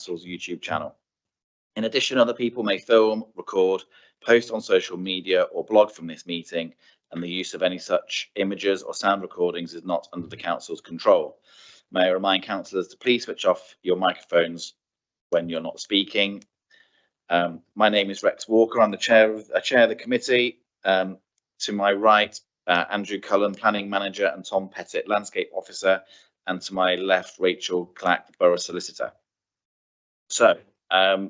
Council's YouTube channel. In addition, other people may film, record, post on social media or blog from this meeting, and the use of any such images or sound recordings is not under the Council's control. May I remind councillors to please switch off your microphones when you're not speaking. My name is Rex Walker. I'm the chair of the committee. To my right, Andrew Cullen, Planning Manager, and Tom Pettit, Landscape Officer, and to my left, Rachel Clack, Borough Solicitor. So,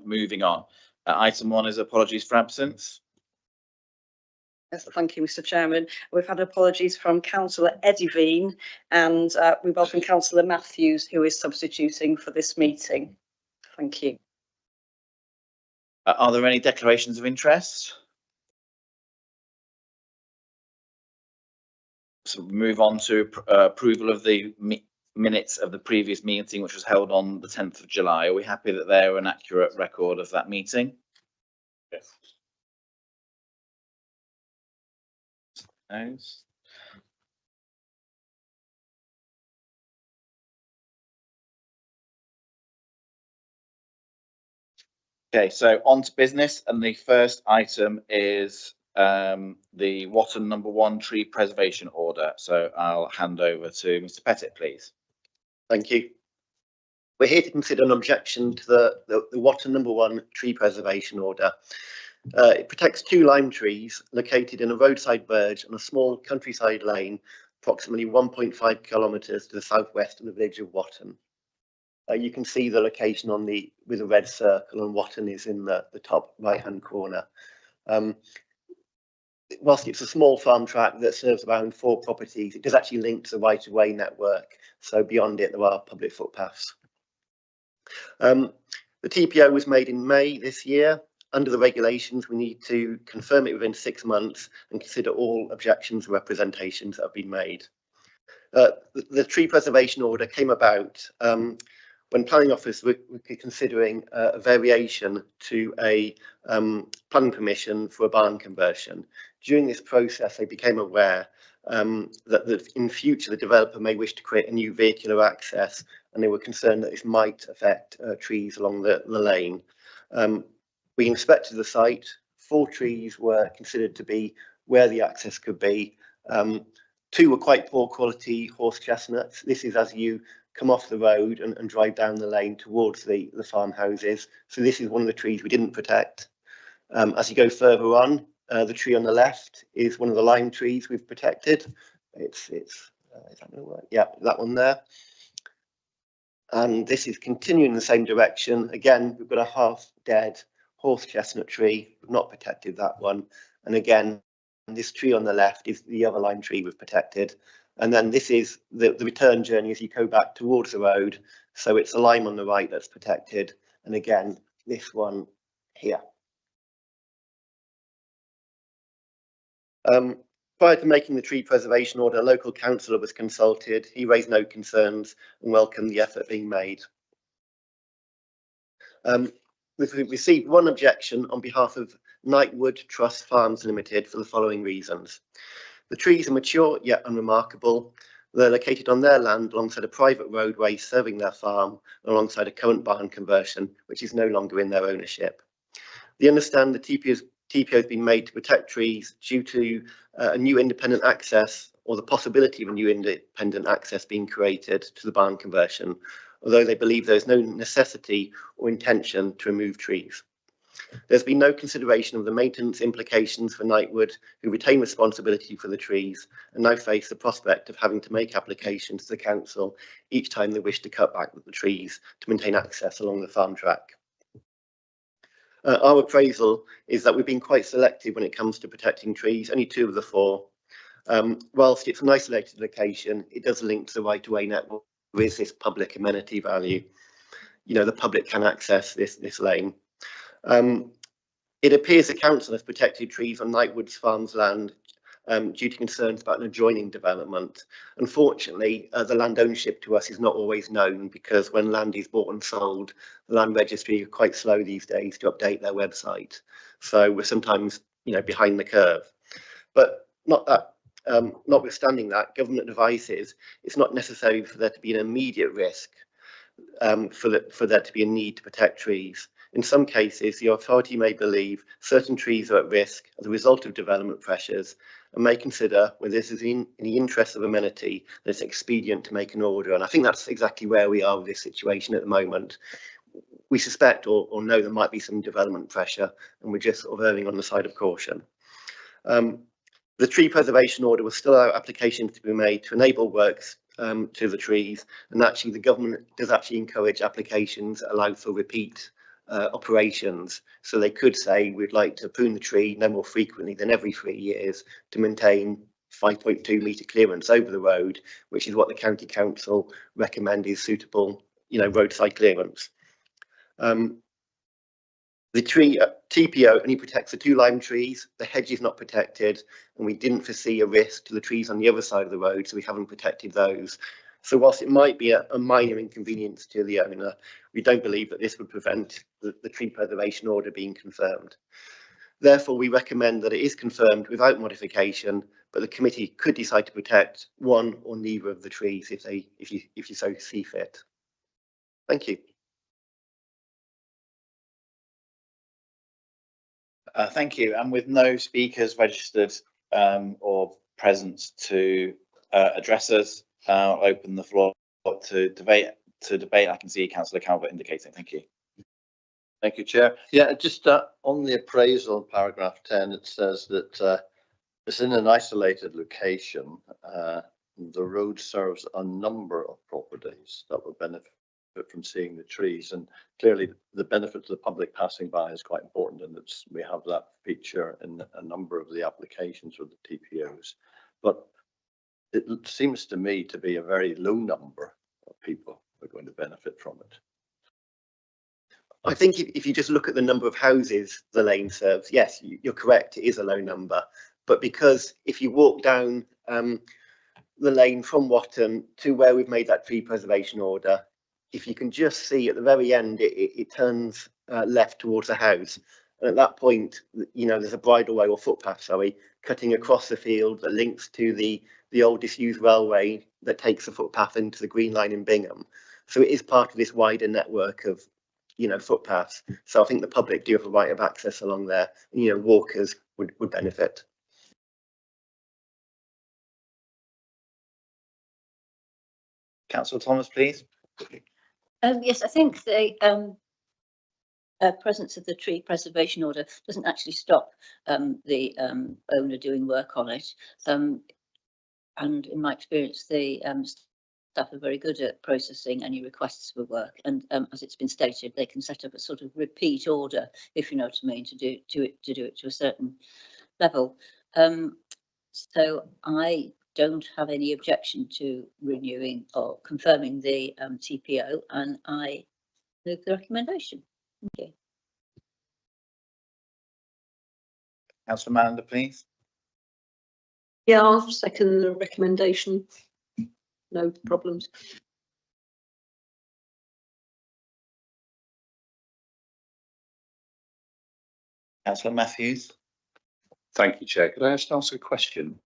moving on. Item 1 is apologies for absence. Yes, thank you, Mr. Chairman. We've had apologies from Councillor Eddie Veen, and we welcome Councillor Matthews, who is substituting for this meeting. Thank you. Are there any declarations of interest? So we move on to approval of the minutes of the previous meeting, which was held on the 10th of July. Are we happy that they're an accurate record of that meeting? Yes. Nice. Okay, so on to business, and the first item is the Watton number 1 tree preservation order. So I'll hand over to Mr. Pettit, please. Thank you. We're here to consider an objection to the Watton number 1 tree preservation order. It protects 2 lime trees located in a roadside verge on a small countryside lane, approximately 1.5 kilometres to the southwest of the village of Watton. You can see the location on with a red circle, and Watton is in the top right-hand corner. Whilst it's a small farm tract that serves around 4 properties, it does actually link to the right-of-way network. So beyond it, there are public footpaths. The TPO was made in May this year. Under the regulations, we need to confirm it within 6 months and consider all objections and representations that have been made. The tree preservation order came about when planning officers were considering a variation to a planning permission for a barn conversion. During this process, they became aware that in future the developer may wish to create a new vehicular access, and they were concerned that this might affect trees along the lane. We inspected the site. 4 trees were considered to be where the access could be. 2 were quite poor quality horse chestnuts. This is as you come off the road and drive down the lane towards the farmhouses. So this is one of the trees we didn't protect. As you go further on, the tree on the left is one of the lime trees we've protected. Is that going to work? Yeah, that one there. And this is continuing in the same direction. Again, we've got a half-dead horse chestnut tree. We've not protected that one. And again, this tree on the left is the other lime tree we've protected. And then this is the return journey as you go back towards the road. So it's the lime on the right that's protected. And again, this one here. Prior to making the tree preservation order, a local councillor was consulted. He raised no concerns and welcomed the effort being made. We've received 1 objection on behalf of Knightwood Trust Farms Limited for the following reasons. The trees are mature yet unremarkable. They're located on their land alongside a private roadway serving their farm, alongside a current barn conversion, which is no longer in their ownership. They understand the TPO has been made to protect trees due to a new independent access, or the possibility of a new independent access being created to the barn conversion, although they believe there is no necessity or intention to remove trees. There's been no consideration of the maintenance implications for Knightwood, who retain responsibility for the trees and now face the prospect of having to make applications to the council each time they wish to cut back the trees to maintain access along the farm track. Our appraisal is that we've been quite selective when it comes to protecting trees, only 2 of the 4. Whilst it's an isolated location, it does link to the right-of-way network with this public amenity value. You know, the public can access this lane. It appears the council has protected trees on Knightwood's farm's land due to concerns about an adjoining development. Unfortunately, the land ownership to us is not always known, because when land is bought and sold, the land registry are quite slow these days to update their website. So we're sometimes, behind the curve. But notwithstanding that, government advises it's not necessary for there to be an immediate risk. for there to be a need to protect trees. In some cases, the authority may believe certain trees are at risk as a result of development pressures and may consider whether this is in the interest of amenity that it's expedient to make an order. And I think that's exactly where we are with this situation at the moment. We suspect or know there might be some development pressure, and we're just sort of erring on the side of caution. The tree preservation order will still allow applications to be made to enable works to the trees, and actually the government does actually encourage applications that allow for repeat operations. So they could say we'd like to prune the tree no more frequently than every 3 years to maintain 5.2 metre clearance over the road, which is what the county council recommend is suitable, roadside clearance. The tree TPO only protects the 2 lime trees. The hedge is not protected, and we didn't foresee a risk to the trees on the other side of the road, so we haven't protected those. So whilst it might be a minor inconvenience to the owner, we don't believe that this would prevent the tree preservation order being confirmed. Therefore, we recommend that it is confirmed without modification, but the committee could decide to protect one or neither of the trees if you so see fit. Thank you. Thank you. And with no speakers registered or present to address us, I'll open the floor to debate. I can see Councillor Calvert indicating. Thank you. Thank you, Chair. Yeah, just on the appraisal, paragraph 10, it says that it's in an isolated location. The road serves a number of properties that will benefit from seeing the trees, and clearly the benefit to the public passing by is quite important, and we have that feature in a number of the applications for the TPOs. But it seems to me to be a very low number of people who are going to benefit from it. I think if you just look at the number of houses the lane serves, yes, you're correct, it is a low number. But because if you walk down the lane from Watton to where we've made that tree preservation order, if you can just see at the very end, it turns left towards a house. And at that point, there's a bridleway or footpath, cutting across the field that links to the old disused railway that takes the footpath into the Green Line in Bingham. So it is part of this wider network of footpaths. So I think the public do have a right of access along there. Walkers would benefit. Councillor Thomas, please. Yes, I think the presence of the tree preservation order doesn't actually stop the owner doing work on it. And in my experience, the staff are very good at processing any requests for work. And as it's been stated, they can set up a sort of repeat order, if you know what I mean, to do it to a certain level. So I don't have any objection to renewing or confirming the TPO, and I move the recommendation. Thank you. Councillor Mallender, please. Yeah, I'll second the recommendation. No problems. Councillor Matthews. Thank you, Chair. Could I just ask a question?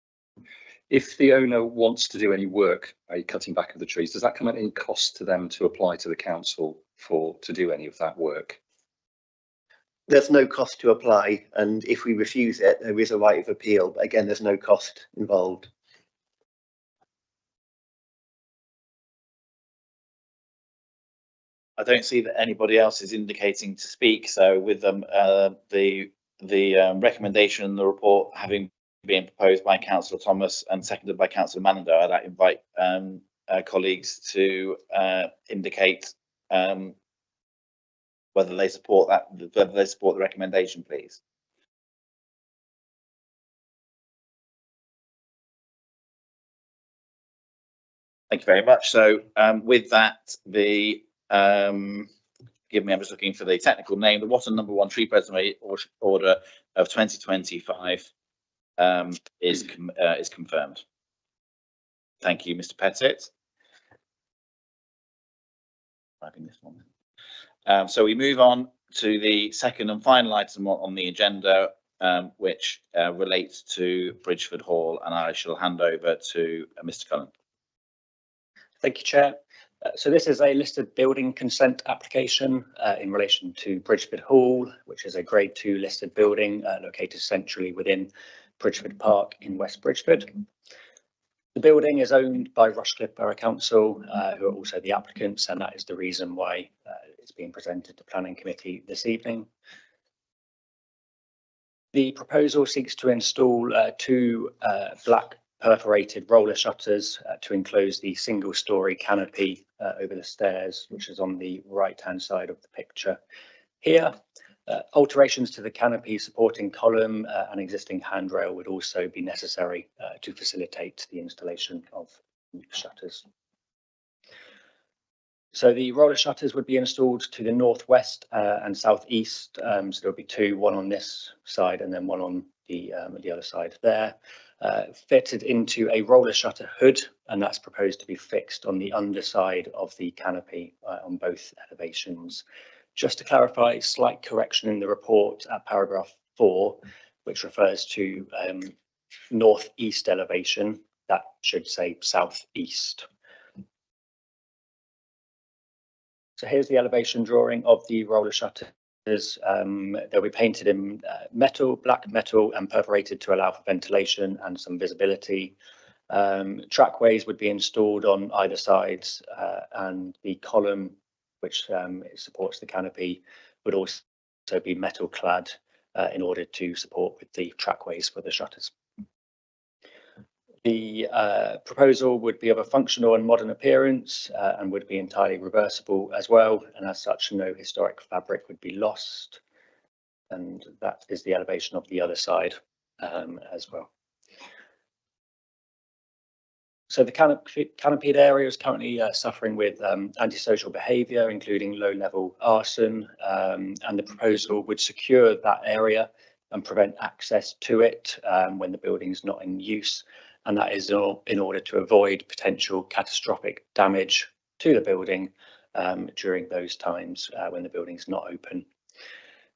If the owner wants to do any work, cutting back of the trees, does that come at any cost to them to apply to the council to do any of that work? There's no cost to apply, and if we refuse it, there is a right of appeal. But again, there's no cost involved. I don't see that anybody else is indicating to speak. So with the recommendation and the report having been proposed by Councillor Thomas and seconded by Councillor Mallender, I'd invite colleagues to indicate whether they support the recommendation, please. Thank you very much. So with that, I'm just looking for the technical name. The Watton No. 1 Tree Preservation Order of 2025 is confirmed. Thank you, Mr. Pettit. This one. So we move on to the second and final item on the agenda, which relates to Bridgeford Hall, and I shall hand over to Mr. Cullen. Thank you, Chair. So this is a listed building consent application in relation to Bridgeford Hall, which is a Grade 2 listed building located centrally within Bridgeford Park in West Bridgeford. The building is owned by Rushcliffe Borough Council, who are also the applicants, and that is the reason why it's being presented to Planning Committee this evening. The proposal seeks to install two black perforated roller shutters to enclose the single-storey canopy over the stairs, which is on the right-hand side of the picture here. Alterations to the canopy supporting column and existing handrail would also be necessary to facilitate the installation of shutters. So the roller shutters would be installed to the northwest and southeast. So there'll be two, one on this side and then one on the other side there. Fitted into a roller shutter hood, and that's proposed to be fixed on the underside of the canopy on both elevations. Just to clarify, slight correction in the report at paragraph 4, which refers to northeast elevation. That should say southeast. So here's the elevation drawing of the roller shutters. They'll be painted in metal, black metal, and perforated to allow for ventilation and some visibility. Trackways would be installed on either sides, and the column which supports the canopy would also be metal clad in order to support with the trackways for the shutters. The proposal would be of a functional and modern appearance and would be entirely reversible as well, and as such no historic fabric would be lost, and that is the elevation of the other side as well. So the canopied area is currently suffering with antisocial behaviour, including low-level arson, and the proposal would secure that area and prevent access to it when the building is not in use. And that is in order to avoid potential catastrophic damage to the building during those times when the building is not open.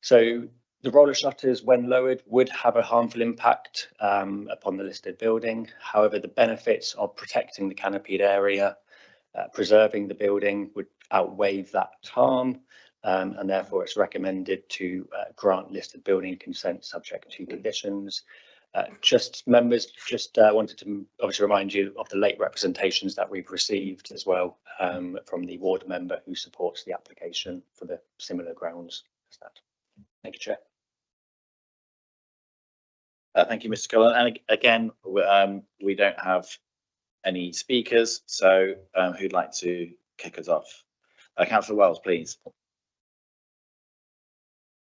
So the roller shutters, when lowered, would have a harmful impact upon the listed building. However, the benefits of protecting the canopied area, preserving the building, would outweigh that harm, and therefore it's recommended to grant listed building consent subject to conditions. Members wanted to obviously remind you of the late representations that we've received as well from the ward member who supports the application for the similar grounds as that. Thank you, Chair. Thank you, Mr. Cullen. And again, we don't have any speakers, so who'd like to kick us off? Councillor Wells, please.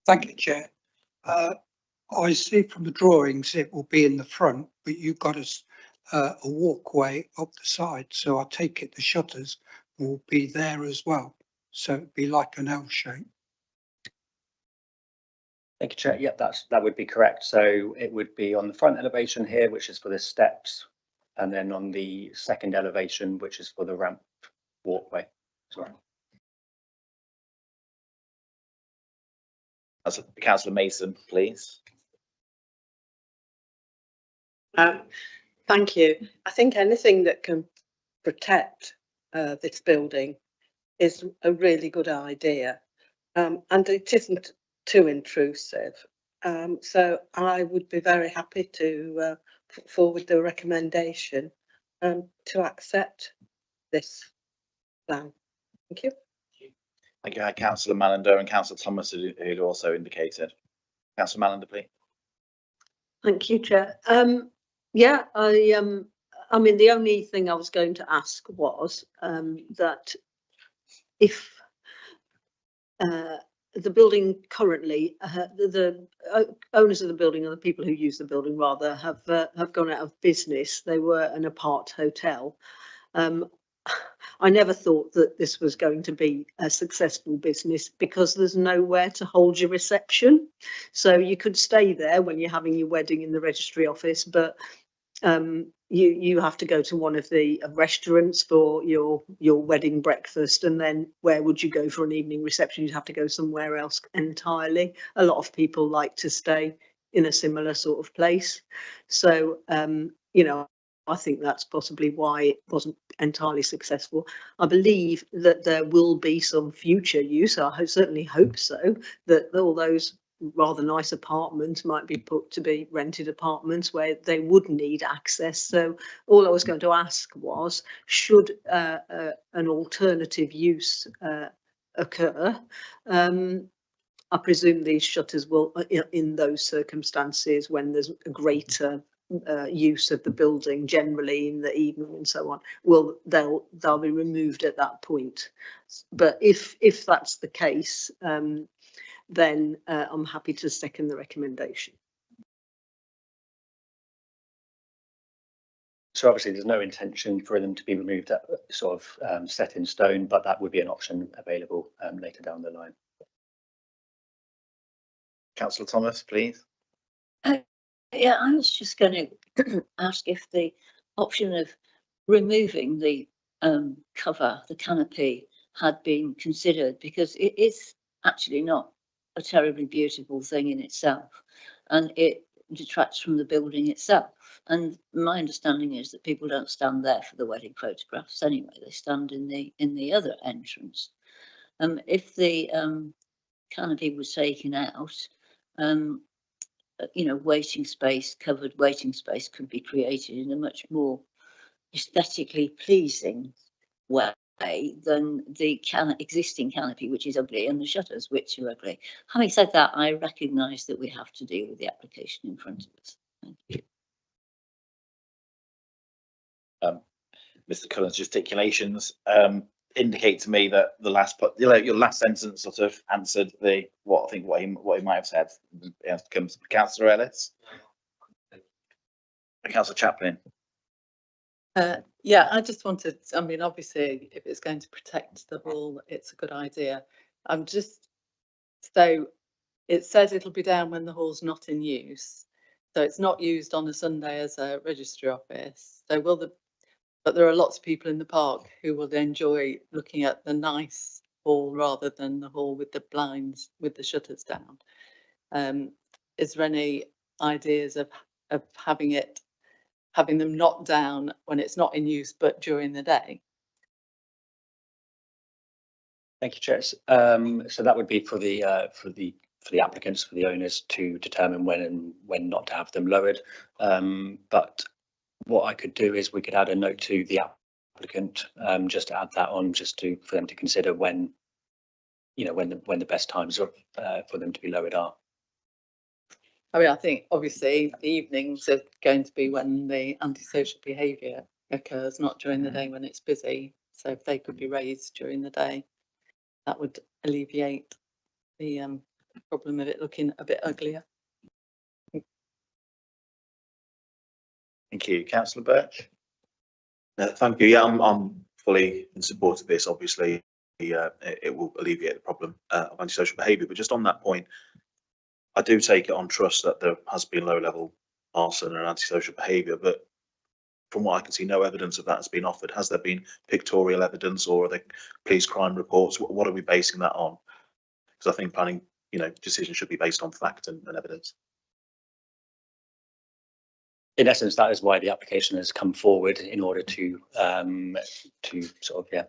Thank you, Chair. I see from the drawings it will be in the front, but you've got a walkway up the side, so I take it the shutters will be there as well. So it'd be like an L shape. Thank you, Chair. Yep, that would be correct. So it would be on the front elevation here, which is for the steps, and then on the second elevation, which is for the ramp walkway. Sorry. Councillor Mason, please. Thank you. I think anything that can protect this building is a really good idea, and it isn't too intrusive. So I would be very happy to put forward the recommendation to accept this plan. Thank you. Thank you. Councillor Mallender and Councillor Thomas who'd also indicated. Councillor Mallender, please. Thank you, Chair. Yeah, I mean, the only thing I was going to ask was that if the building currently, the owners of the building, or the people who use the building rather, have gone out of business. They were an apart hotel. I never thought that this was going to be a successful business because there's nowhere to hold your reception. So you could stay there when you're having your wedding in the registry office, but you have to go to one of the restaurants for your wedding breakfast, and then where would you go for an evening reception? You'd have to go somewhere else entirely. A lot of people like to stay in a similar sort of place. So you know, I think that's possibly why it wasn't entirely successful. I believe that there will be some future use. Certainly hope so, that all those rather nice apartments might be put to be rented apartments where they would need access. So all I was going to ask was, should an alternative use occur, I presume these shutters will, in those circumstances, when there's a greater use of the building generally in the evening and so on, they'll be removed at that point. But if that's the case, then I'm happy to second the recommendation. So obviously there's no intention for them to be removed at sort of set in stone, but that would be an option available later down the line. Councillor Thomas, please. Yeah, I was just going to ask if the option of removing the cover, the canopy, had been considered, because it is actually not a terribly beautiful thing in itself, and it detracts from the building itself. And my understanding is that people don't stand there for the wedding photographs anyway; they stand in the other entrance. If the canopy was taken out, waiting space, covered waiting space, could be created in a much more aesthetically pleasing way than the existing canopy, which is ugly, and the shutters, which are ugly. Having said that, I recognise that we have to deal with the application in front of us. Thank you. Mr. Cullen's gesticulations indicate to me that the last your last sentence sort of answered what he might have said. Comes Councillor Ellis. Councillor Chaplin. Yeah, I just wanted, I mean, obviously, if it's going to protect the hall, it's a good idea. So it says it'll be down when the hall's not in use. So it's not used on a Sunday as a registry office. So but there are lots of people in the park who will enjoy looking at the nice hall rather than the hall with the blinds, with the shutters down. Is there any ideas of having them not down when it's not in use, but during the day? Thank you, Chair. So that would be for the applicants, for the owners to determine when and when not to have them lowered. But what I could do is we could add a note to the applicant, just to add that on, for them to consider when the best times for them to be lowered are. I mean, I think obviously the evenings are going to be when the antisocial behaviour occurs, not during the day when it's busy. So if they could be raised during the day, that would alleviate the problem of it looking a bit uglier. Thank you. Councillor Birch. Thank you. Yeah, I'm fully in support of this. Obviously, it will alleviate the problem of antisocial behaviour. But just on that point, I do take it on trust that there has been low-level arson and antisocial behaviour. But from what I can see, no evidence of that has been offered. Has there been pictorial evidence, or are there police crime reports? What are we basing that on? Because I think planning, decisions should be based on fact and evidence. In essence, that is why the application has come forward, in order to sort of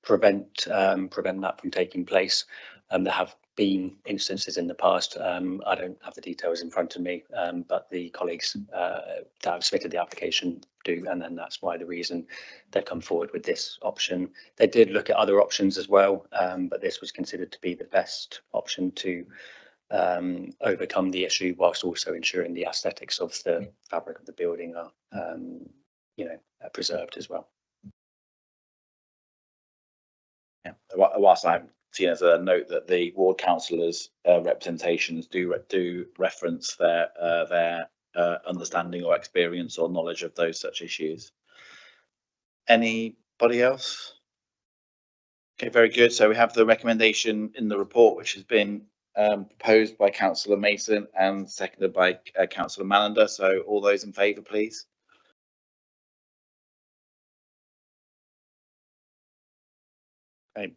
prevent that from taking place. There have been instances in the past. I don't have the details in front of me, but the colleagues that have submitted the application do, and then that's why the reason they've come forward with this option. They did look at other options as well, but this was considered to be the best option to overcome the issue, whilst also ensuring the aesthetics of the fabric of the building are preserved as well. Yeah, whilst I'm seeing as a note that the ward councillors' representations do reference their understanding or experience or knowledge of those such issues. Anybody else? Okay, very good. So we have the recommendation in the report, which has been proposed by Councillor Mason and seconded by Councillor Mallender. So all those in favour, please. Okay.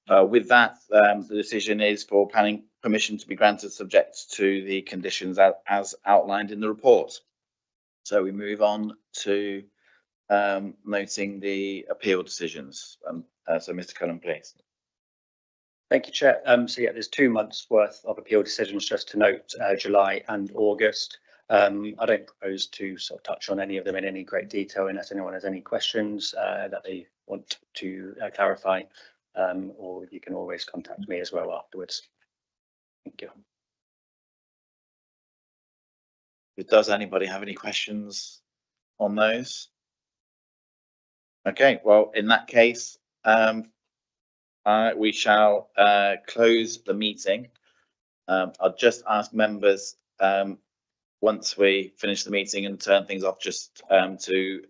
With that, the decision is for planning permission to be granted subject to the conditions as outlined in the report. So we move on to noting the appeal decisions. So Mr. Cullen, please. Thank you, Chair. So yeah, there's 2 months worth of appeal decisions just to note, July and August. I don't propose to sort of touch on any of them in any great detail unless anyone has any questions that they want to clarify, or you can always contact me as well afterwards. Thank you. Does anybody have any questions on those? Okay, well, in that case, we shall close the meeting. I'll just ask members, once we finish the meeting and turn things off, just to